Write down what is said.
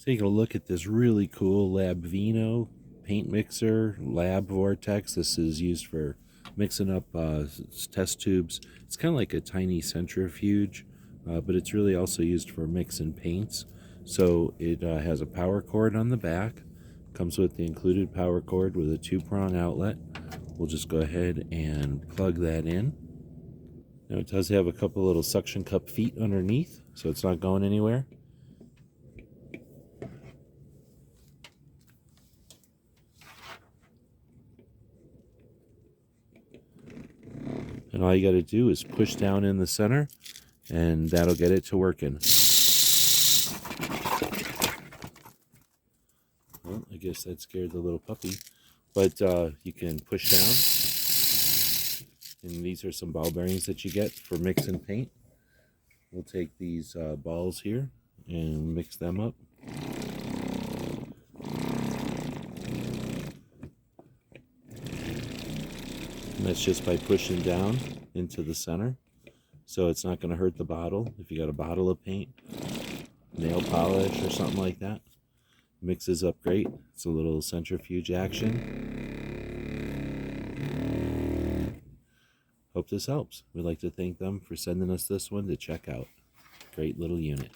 Take a look at this really cool LABINVO paint mixer, Lab Vortex. This is used for mixing up test tubes. It's kind of like a tiny centrifuge, but it's really also used for mixing paints. So it has a power cord on the back, comes with the included power cord with a 2-prong outlet. We'll just go ahead and plug that in. Now it does have a couple little suction cup feet underneath, so it's not going anywhere. And all you got to do is push down in the center, and that'll get it to working. Well, I guess that scared the little puppy. But you can push down. And these are some ball bearings that you get for mixing paint. We'll take these balls here and mix them up. And that's just by pushing down into the center. So it's not going to hurt the bottle. If you got a bottle of paint, nail polish or something like that, mixes up great. It's a little centrifuge action. Hope this helps. We'd like to thank them for sending us this one to check out. Great little unit.